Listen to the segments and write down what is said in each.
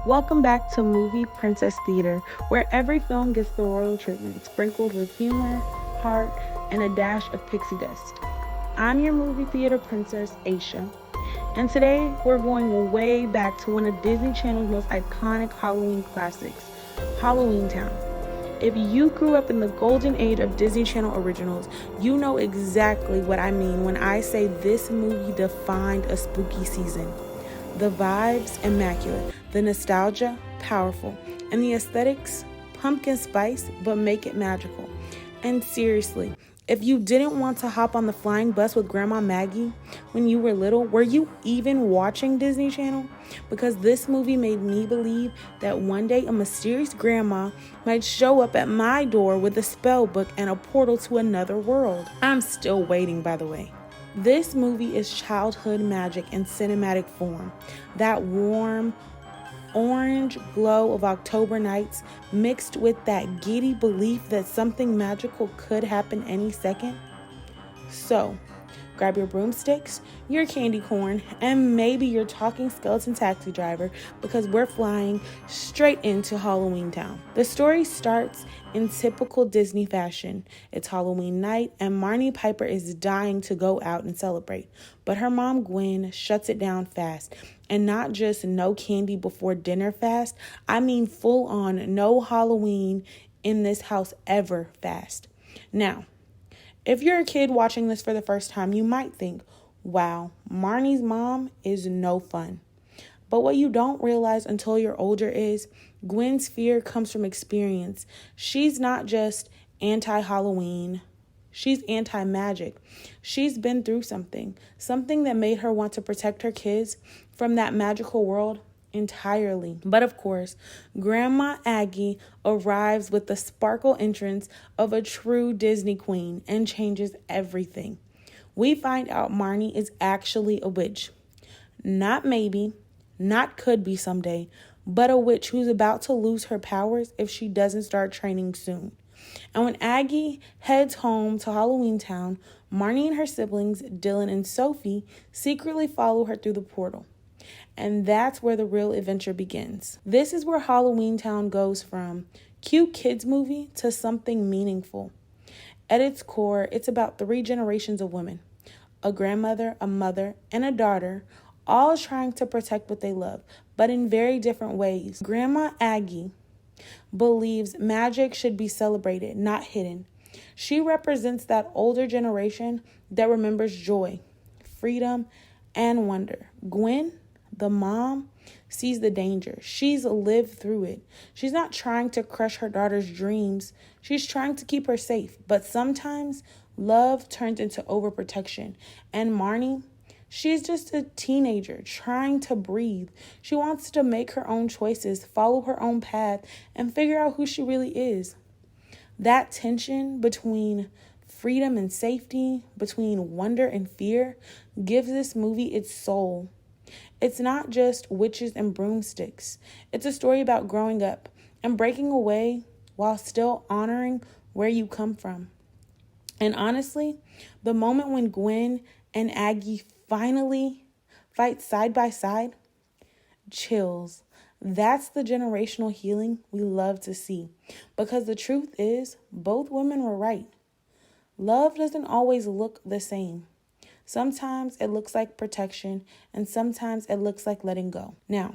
Welcome back to Movie Princess Theater, where every film gets the royal treatment, sprinkled with humor, heart, and a dash of pixie dust. I'm your movie theater princess, Aisha, and today we're going way back to one of Disney Channel's most iconic Halloween classics, Halloweentown. If you grew up in the golden age of Disney Channel originals, you know exactly what I mean when I say this movie defined a spooky season. The vibes, immaculate. The nostalgia, powerful. And the aesthetics, pumpkin spice, but make it magical. And seriously, if you didn't want to hop on the flying bus with Grandma Maggie when you were little, were you even watching Disney Channel? Because this movie made me believe that one day a mysterious grandma might show up at my door with a spell book and a portal to another world. I'm still waiting, by the way. This movie is childhood magic in cinematic form. That warm, orange glow of October nights mixed with that giddy belief that something magical could happen any second. So, grab your broomsticks, your candy corn, and maybe your talking skeleton taxi driver because we're flying straight into Halloweentown. The story starts in typical Disney fashion. It's Halloween night and Marnie Piper is dying to go out and celebrate, but her mom Gwen shuts it down fast. And not just no candy before dinner fast, I mean full on no Halloween in this house ever fast. Now, if you're a kid watching this for the first time, you might think, wow, Marnie's mom is no fun. But what you don't realize until you're older is Gwen's fear comes from experience. She's not just anti-Halloween. She's anti-magic. She's been through something that made her want to protect her kids from that magical world entirely. But of course, Grandma Aggie arrives with the sparkle entrance of a true Disney queen and changes everything. We find out Marnie is actually a witch. Not maybe, not could be someday, but a witch who's about to lose her powers if she doesn't start training soon. And when Aggie heads home to Halloweentown, Marnie and her siblings, Dylan and Sophie, secretly follow her through the portal. And that's where the real adventure begins. This is where Halloweentown goes from cute kids movie to something meaningful. At its core, it's about 3 generations of women. A grandmother, a mother, and a daughter, all trying to protect what they love, but in very different ways. Grandma Aggie believes magic should be celebrated, not hidden. She represents that older generation that remembers joy, freedom, and wonder. Gwen, the mom, sees the danger. She's lived through it. She's not trying to crush her daughter's dreams. She's trying to keep her safe. But sometimes love turns into overprotection. And Marnie, she's just a teenager trying to breathe. She wants to make her own choices, follow her own path, and figure out who she really is. That tension between freedom and safety, between wonder and fear, gives this movie its soul. It's not just witches and broomsticks. It's a story about growing up and breaking away while still honoring where you come from. And honestly, the moment when Gwen and Aggie finally fight side by side, chills. That's the generational healing we love to see. Because the truth is, both women were right. Love doesn't always look the same. Sometimes it looks like protection, and sometimes it looks like letting go. Now,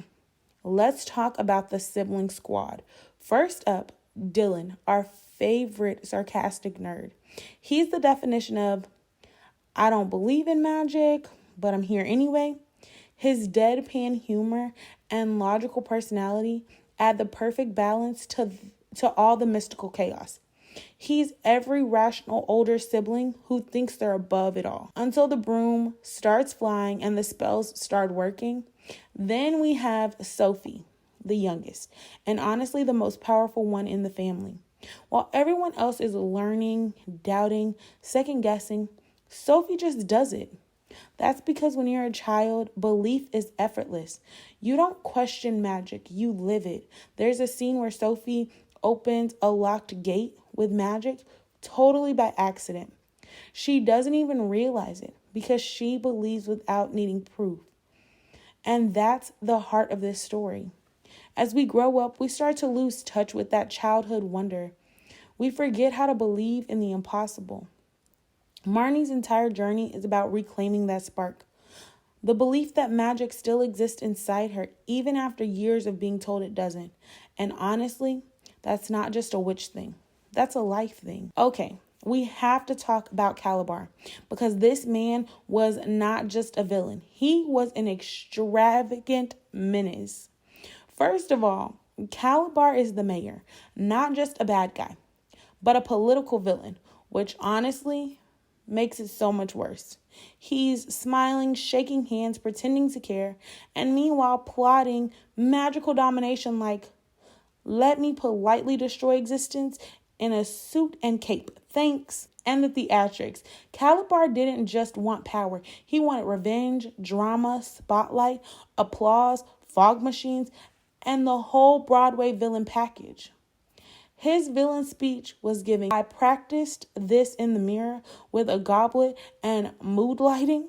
let's talk about the sibling squad. First up, Dylan, our favorite sarcastic nerd. He's the definition of, I don't believe in magic, but I'm here anyway. His deadpan humor and logical personality add the perfect balance to all the mystical chaos. He's every rational older sibling who thinks they're above it all. Until the broom starts flying and the spells start working. Then we have Sophie, the youngest, and honestly the most powerful one in the family. While everyone else is learning, doubting, second-guessing, Sophie just does it. That's because when you're a child, belief is effortless. You don't question magic, you live it. There's a scene where Sophie opens a locked gate with magic totally by accident. She doesn't even realize it because she believes without needing proof. And that's the heart of this story. As we grow up, we start to lose touch with that childhood wonder. We forget how to believe in the impossible. Marnie's entire journey is about reclaiming that spark. The belief that magic still exists inside her, even after years of being told it doesn't. And honestly, that's not just a witch thing. That's a life thing. Okay, we have to talk about Kalabar, because this man was not just a villain. He was an extravagant menace. First of all, Kalabar is the mayor, not just a bad guy, but a political villain, which honestly makes it so much worse. He's smiling, shaking hands, pretending to care, and meanwhile plotting magical domination like, let me politely destroy existence in a suit and cape. Thanks. And the theatrics. Kalabar didn't just want power. He wanted revenge, drama, spotlight, applause, fog machines, and the whole Broadway villain package. His villain speech was giving, I practiced this in the mirror with a goblet and mood lighting.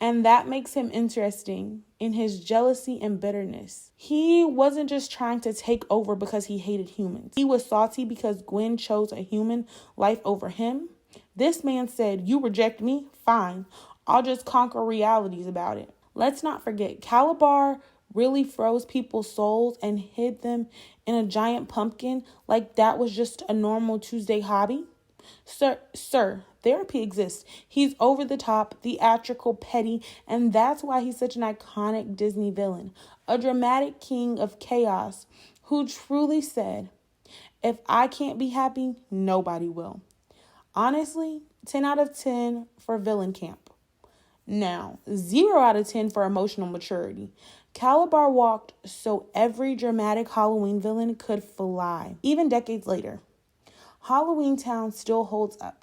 And that makes him interesting in his jealousy and bitterness. He wasn't just trying to take over because he hated humans. He was salty because Gwen chose a human life over him. This man said, you reject me? Fine. I'll just conquer realities about it. Let's not forget, Kalabar really froze people's souls and hid them in a giant pumpkin like that was just a normal Tuesday hobby. Sir, therapy exists. He's over the top, theatrical, petty, and that's why he's such an iconic Disney villain. A dramatic king of chaos who truly said, if I can't be happy, nobody will. Honestly, 10 out of 10 for villain camp. Now, 0 out of 10 for emotional maturity. Kalabar walked so every dramatic Halloween villain could fly. Even decades later, Halloweentown still holds up.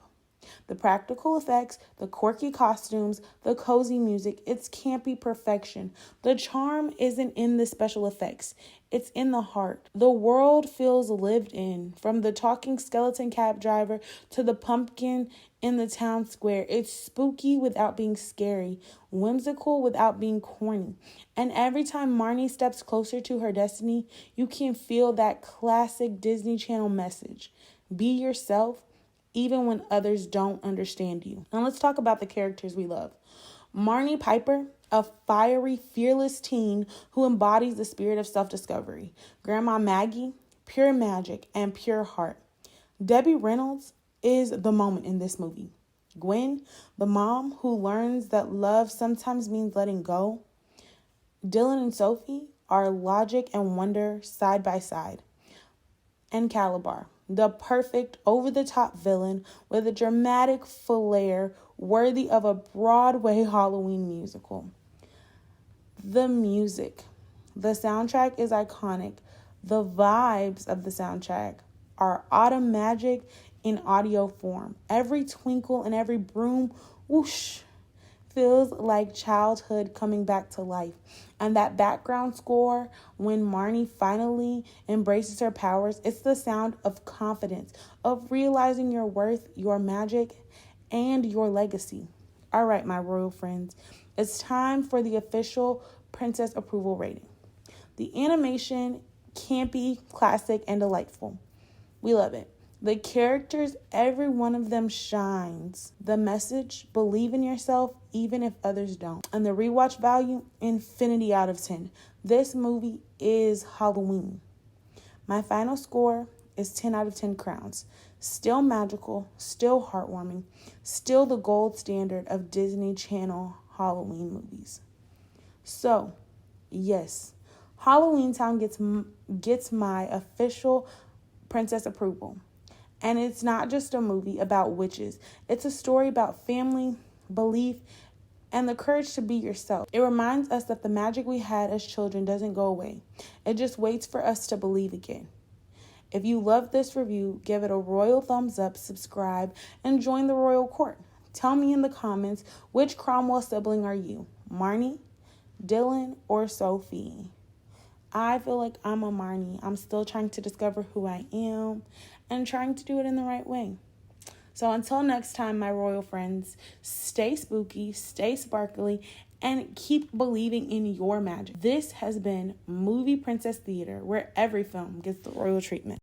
The practical effects, the quirky costumes, the cozy music, it's campy perfection. The charm isn't in the special effects. It's in the heart. The world feels lived in, from the talking skeleton cab driver to the pumpkin in the town square. It's spooky without being scary, whimsical without being corny. And every time Marnie steps closer to her destiny, you can feel that classic Disney Channel message. Be yourself, even when others don't understand you. Now let's talk about the characters we love. Marnie Piper, a fiery, fearless teen who embodies the spirit of self-discovery. Grandma Maggie, pure magic and pure heart. Debbie Reynolds is the moment in this movie. Gwen, the mom who learns that love sometimes means letting go. Dylan and Sophie are logic and wonder side by side. And Kalabar, the perfect over-the-top villain with a dramatic flair worthy of a Broadway Halloween musical. The music. The soundtrack is iconic. The vibes of the soundtrack are autumn magic in audio form. Every twinkle and every broom, whoosh, feels like childhood coming back to life. And that background score, when Marnie finally embraces her powers, it's the sound of confidence, of realizing your worth, your magic, and your legacy. All right, my royal friends, it's time for the official princess approval rating. The animation, campy, classic, and delightful. We love it. The characters, every one of them shines. The message, believe in yourself even if others don't. And the rewatch value, infinity out of 10. This movie is Halloween. My final score is 10 out of 10 crowns. Still magical, still heartwarming, still the gold standard of Disney Channel Halloween movies. So, yes, Halloweentown gets my official princess approval. And it's not just a movie about witches. It's a story about family, belief, and the courage to be yourself. It reminds us that the magic we had as children doesn't go away. It just waits for us to believe again. If you love this review, give it a royal thumbs up, subscribe, and join the royal court. Tell me in the comments, which Cromwell sibling are you? Marnie, Dylan, or Sophie? I feel like I'm a Marnie. I'm still trying to discover who I am and trying to do it in the right way. So until next time, my royal friends, stay spooky, stay sparkly, and keep believing in your magic. This has been Movie Princess Theater, where every film gets the royal treatment.